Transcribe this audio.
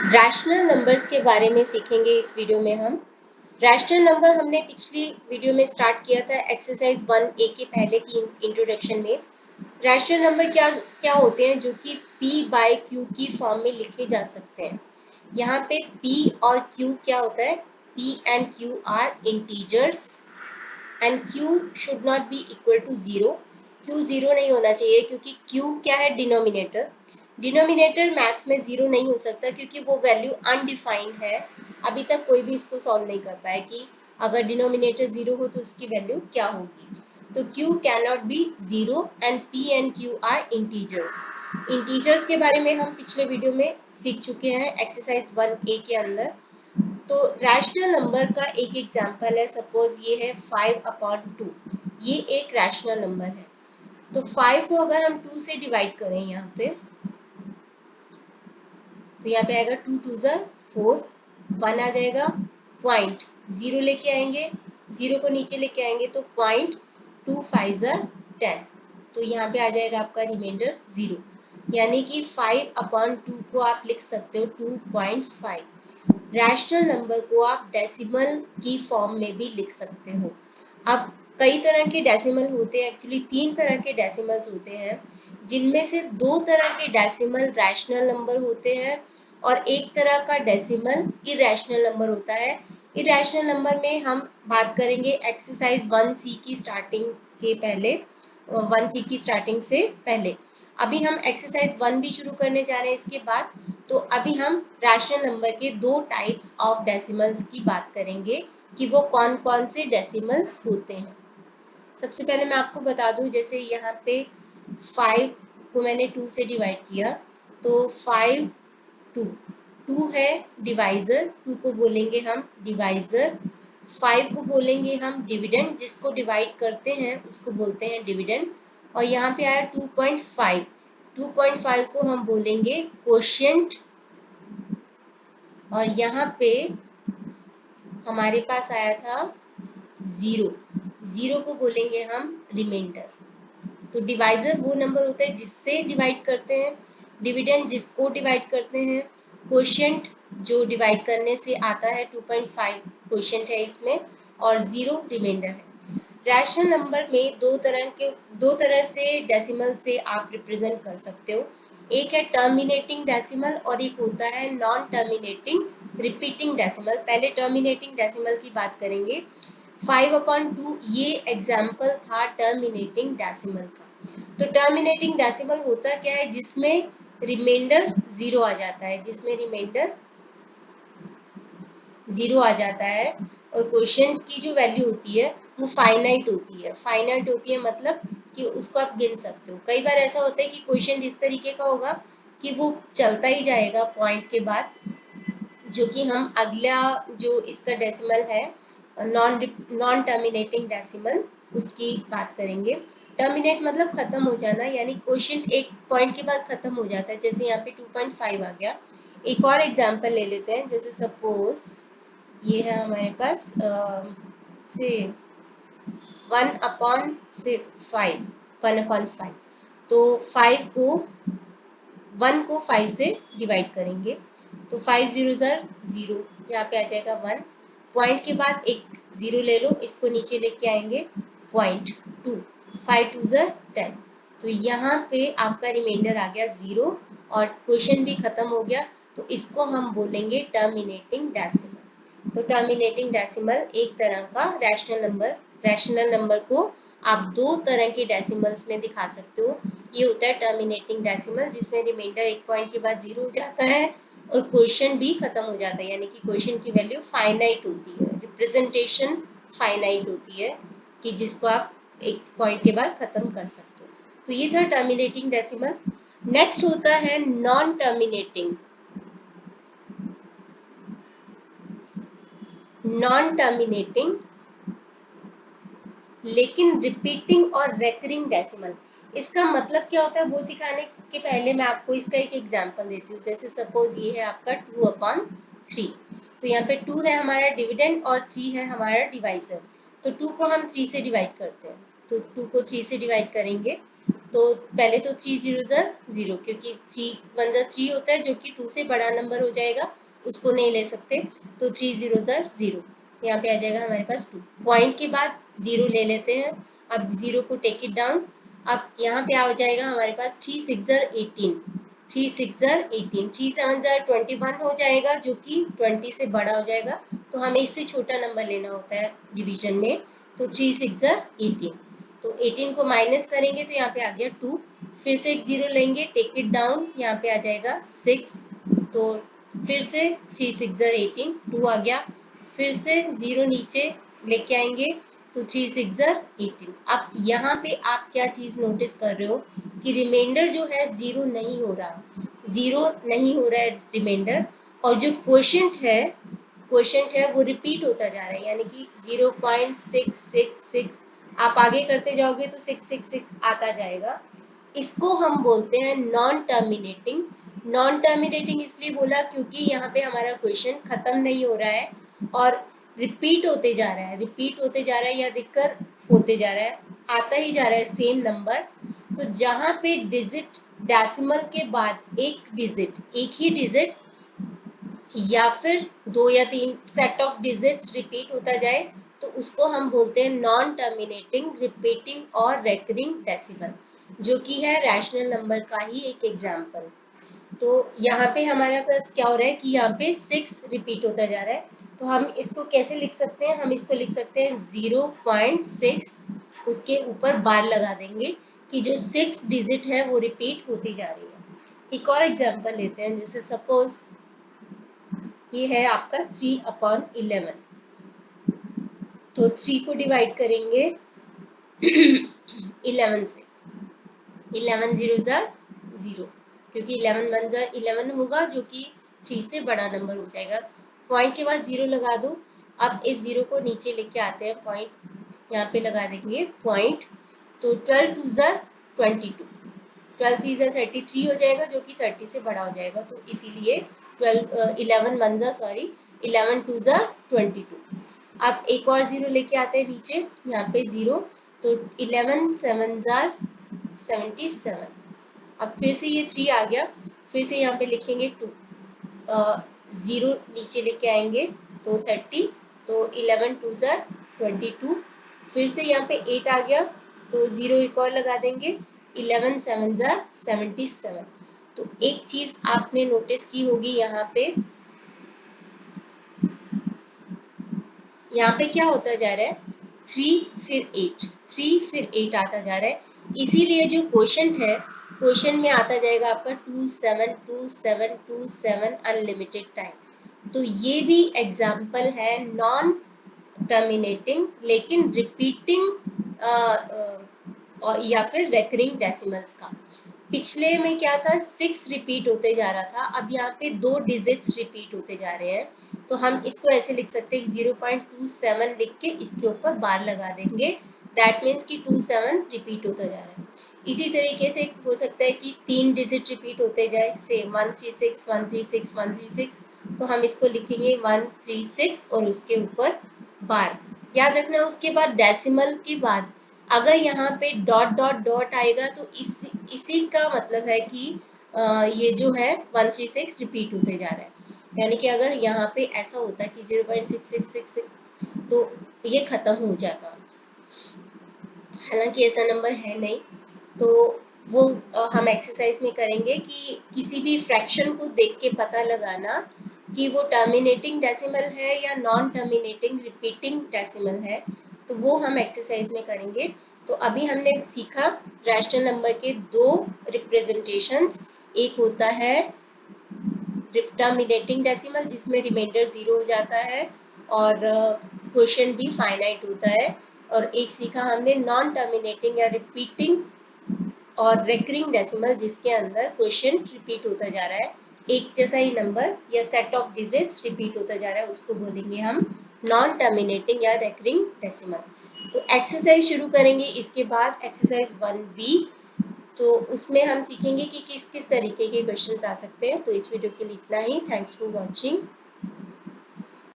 Rational numbers के बारे में सीखेंगे इस वीडियो में हम। रैशनल नंबर हमने पिछली वीडियो में स्टार्ट किया था एक्सरसाइज 1A के पहले की इंट्रोडक्शन में। रैशनल नंबर क्या क्या होते हैं जो कि P बाय Q की फॉर्म में लिखे जा सकते हैं। यहाँ पे P और Q क्या होता है, P and Q are integers and Q should not be equal to 0। Q 0 नहीं होना चाहिए क्योंकि Q क्या है, डिनोमिनेटर। डिनोमिनेटर मैथ्स में 0 नहीं हो सकता क्योंकि वो वैल्यू अनडिफाइंड है। अभी तक कोई भी इसको सॉल्व नहीं कर पाया कि अगर डिनोमिनेटर 0 हो तो उसकी वैल्यू क्या होगी। तो Q can not be 0 and P and Q are integers. Integers के बारे में हम पिछले वीडियो में सीख चुके हैं एक्सरसाइज 1A के अंदर। तो रैशनल नंबर का एक एग्जांपल है, सपोज ये है 5/2। ये एक रैशनल नंबर है। तो 5 को अगर हम 2 से डिवाइड करें यहाँ पे, तो यहाँ पे आएगा 2 2 4, 1 आ जाएगा, पॉइंट 0 लेके आएंगे, 0 को नीचे लेके आएंगे तो पॉइंट 2 5 10। तो यहाँ पे आ जाएगा आपका रिमाइंडर 0। यानी कि 5/2 को आप लिख सकते हो 2.5। रैशनल नंबर को आप डेसिमल की फॉर्म में भी लिख सकते हो। अब कई तरह के डेसिमल होते हैं, एक्चुअली 3 तरह के डेसिमल्स होते हैं, जिनमें से 2 तरह के डेसिमल रैशनल नंबर होते हैं और एक तरह का डेसिमल इरैशनल नंबर होता है। इरैशनल नंबर में हम बात करेंगे एक्सरसाइज 1C की स्टार्टिंग के पहले, 1C की स्टार्टिंग से पहले। अभी हम एक्सरसाइज 1 भी शुरू करने जा रहे हैं इसके बाद। तो अभी हम रैशनल नंबर के 2 टाइप्स ऑफ डेसिमल्स की बात करेंगे कि वो कौन कौन से डेसिमल्स होते हैं। सबसे पहले मैं आपको बता दूं, जैसे यहाँ पे 5 को मैंने 2 से डिवाइड किया तो 5 2 है डिवाइजर, 2 को बोलेंगे हम डिवाइजर। 5 को बोलेंगे हम डिविडेंड, जिसको डिवाइड करते हैं उसको बोलते हैं डिविडेंड। और यहाँ पे आया 2.5, 2.5 को हम बोलेंगे कोशिएंट। और यहाँ पे हमारे पास आया था 0, 0 को बोलेंगे हम रिमाइंडर। तो डिवाइजर वो नंबर होता है जिससे डिवाइड करते हैं, डिविडेंड जिसको डिवाइड करते हैं, कोशिएंट जो डिवाइड करने से आता है 2.5 कोशिएंट है इसमें, और 0 रिमाइंडर है। रैशनल नंबर में दो तरह से डेसिमल से आप रिप्रेजेंट कर सकते हो। एक है टर्मिनेटिंग डेसिमल और एक होता है नॉन टर्मिनेटिंग रिपीटिंग डेसिमल। पहले टर्मिनेटिंग डेसिमल की बात करेंगे। 5/2 ये एग्जाम्पल था टर्मिनेटिंग डेसिमल का। तो टर्मिनेटिंग डेसिमल होता क्या है, जिसमें रिमाइंडर 0 आ जाता है, जिसमें रिमाइंडर 0 आ जाता है और कोशिएंट की जो वैल्यू होती है वो फाइनाइट होती है। फाइनाइट होती है मतलब कि उसको आप गिन सकते हो। कई बार ऐसा होता है कि क्वेश्चन इस तरीके का होगा कि वो चलता ही जाएगा पॉइंट के बाद, जो कि हम अगला जो इसका डेसिमल है नॉन टर्मिनेटिंग डेसिमल उसकी बात करेंगे। टर्मिनेट मतलब खत्म हो जाना, यानी क्वोशिएंट एक पॉइंट के बाद खत्म हो जाता है। जैसे यहाँ पे 2.5 आ गया। एक और एग्जांपल ले लेते हैं, जैसे सपोज ये है हमारे पास से 1/5, 1/5। तो 5 को 1 को 5 से डिवाइड करेंगे तो 5 0 0, यहाँ पे आ जाएगा 1। पॉइंट के बाद एक 0 ले लो, इसको नीचे लेके आएंगे, पॉइंट 2, 5 2 10। तो यहाँ पे आपका रिमाइंडर आ गया 0 और क्वेश्चन भी खत्म हो गया। तो इसको हम बोलेंगे टर्मिनेटिंग डेसिमल। तो टर्मिनेटिंग डेसिमल एक तरह का रैशनल नंबर को आप 2 तरह के डेसिमल्स में दिखा सकते हो। ये होता है टर्मिनेटिंग डेसिमल, जिसमें रिमाइंडर एक पॉइंट के बाद 0 हो जाता है और क्वेश्चन भी खत्म हो जाता है, यानी कि क्वेश्चन की वैल्यू फाइनाइट होती है, रिप्रेजेंटेशन फाइनाइट होती है कि जिसको आप एक पॉइंट के बाद खत्म कर सकते हो। तो ये था टर्मिनेटिंग डेसिमल। नेक्स्ट होता है नॉन टर्मिनेटिंग लेकिन रिपीटिंग और रेकरिंग डेसिमल। इसका मतलब क्या होता है वो सिखाने के पहले मैं आपको इसका एक एग्जांपल देती हूँ। जैसे सपोज ये है आपका 2/3। तो यहाँ पे 2 है हमारा डिविडेंड और 3 है हमारा डिवाइजर। तो 2 को हम 3 से डिवाइड करते हैं, तो 2 को 3 से डिवाइड करेंगे तो पहले तो 3 0 0, क्योंकि 3 1 3 होता है जो कि 2 से बड़ा नंबर हो जाएगा, उसको नहीं ले सकते। तो 3 0 0, यहाँ पे आ जाएगा हमारे पास 2। पॉइंट के बाद 0 ले लेते हैं। अब 0 को टेक इट डाउन। अब यहाँ पे आ जाएगा हमारे पास 3 6 18, 3 6 18, 3 7 21 हो जाएगा, जो कि 20 से बड़ा हो जाएगा। तो हमें इससे छोटा नंबर लेना होता है डिवीजन में। तो 3 6 18, तो 18 को माइनस करेंगे तो यहाँ पे आ गया 2। फिर से एक 0 लेंगे, टेक इट डाउन, यहाँ पे आ जाएगा 6। तो फिर से 3 6 18, 2 आ गया। फिर से 0 नीचे लेके आएंगे, तो 3 6 18। अब यहाँ पे आप क्या चीज नोटिस कर रहे हो कि रिमाइंडर जो है 0 नहीं हो रहा, 0 नहीं हो रहा है रिमाइंडर, और जो क्वोशिएंट है वो रिपीट होता जा रहा है, यानी कि 0.666 आप आगे करते जाओगे तो 666 आता जाएगा। इसको हम बोलते हैं नॉन टर्मिनेटिंग। नॉन टर्मिनेटिंग इसलिए बोला क्योंकि यहाँ पे हमारा क्वेश्चन खत्म नहीं हो रहा है और रिपीट होते जा रहा है, रिपीट होते जा रहा है या रिकर होते जा रहा है, आता ही जा रहा है सेम नंबर। तो जहाँ पे डिजिट डेसिमल के बाद एक ही डिजिट या फिर 2 या 3 सेट ऑफ डिजिट्स रिपीट होता जाए, तो उसको हम बोलते हैं नॉन टर्मिनेटिंग, रिपीटिंग और रेकरिंग डेसिमल, जो कि है रैशनल नंबर का ही एक एग्जाम्पल। तो यहाँ पे हमारे पास क्या हो रहा है कि यहाँ पे 6 रिपीट होता जा रहा है। तो हम इसको कैसे लिख सकते हैं? हम इसको लिख सकते हैं 0.6, उसके ऊपर बार लगा देंगे कि जो 6 डिजिट है वो रिपीट होती जा रही है। एक और एग्जाम्पल लेते हैं, जैसे सपोज ये है आपका 3/11। तो 3 को डिवाइड करेंगे 11 से, 11 0 0, क्योंकि 11 1 11 होगा, जो कि 3 से बड़ा नंबर हो जाएगा। पॉइंट के बाद 0 लगा दो। अब इस 0 को नीचे लेके आते हैं, पॉइंट यहाँ पे लगा देंगे पॉइंट। तो 12 2 22, 12 3 33 हो जाएगा, जो कि 30 से बड़ा हो जाएगा। तो इसीलिए 11 11 2 22। अब एक और 0 लेके आते हैं नीचे, यहाँ पे 0, तो 11 7 77। अब फिर से ये 3 आ गया, फिर से यहाँ पे लिखेंगे 2, 0 नीचे लेके आएंगे तो 30, तो 11 2 22। फिर से यहाँ पे 8 आ गया, तो 0 एक और लगा देंगे, 11 7 77। तो एक चीज आपने नोटिस की होगी, यहाँ पे क्या होता जा रहा है, 3 फिर 8, 3 फिर 8 आता जा रहा है। इसीलिए जो क्वेश्चन में आता जाएगा आपका 272727 अनलिमिटेड टाइम। तो ये भी एग्जाम्पल है नॉन टर्मिनेटिंग लेकिन रिपीटिंग या फिर रेकरिंग डेसिमल्स का। पिछले में क्या था, 6 रिपीट होते जा रहा था, अब यहाँ पे 2 डिजिट्स रिपीट होते जा रहे हैं। तो हम इसको ऐसे लिख सकते हैं 0.27 लिख के इसके ऊपर बार लगा देंगे, दैट मीन्स कि 27 रिपीट होता जा रहा है। इसी तरीके से हो सकता है कि 3 डिजिट रिपीट होते जाए, से 136 136 136, तो हम इसको लिखेंगे 136 और उसके ऊपर बार। याद रखना उसके बाद डेसिमल के बाद अगर यहाँ पे डॉट डॉट डॉट आएगा तो इसी का मतलब है कि ये जो है 136 रिपीट होते जा रहा है। यानी कि अगर यहाँ पे ऐसा होता कि 0.6666 तो ये खत्म हो जाता, हालांकि ऐसा नंबर है नहीं। तो वो हम एक्सरसाइज में करेंगे कि किसी भी फ्रैक्शन को देख के पता लगाना कि वो टर्मिनेटिंग डेसिमल है या नॉन टर्मिनेटिंग रिपीटिंग डेसिमल है, तो वो हम एक्सरसाइज में करेंगे। तो अभी हमने सीखा रैशनल नंबर के 2 रिप्रेजेंटेशंस, एक होता है टर्मिनेटिंग डेसिमल जिसमें रिमाइंडर 0 हो जाता है और क्वेश्चन भी फाइनाइट होता है, और एक सीखा हमने नॉन टर्मिनेटिंग या रिपीटिंग और रेकरिंग डेसिमल जिसके अंदर क्वेश्चन रिपीट होता जा रहा है, एक जैसा ही नंबर या सेट ऑफ डिजिट्स रिपीट होता जा रहा है, उसको बोलेंगे हम नॉन टर्मिनेटिंग या रेकरिंग डेसिमल। तो एक्सरसाइज शुरू करेंगे इसके बाद, एक्सरसाइज 1B। तो उसमें हम सीखेंगे कि किस किस तरीके के क्वेश्चंस आ सकते हैं। तो इस वीडियो के लिए इतना ही। Thanks for watching.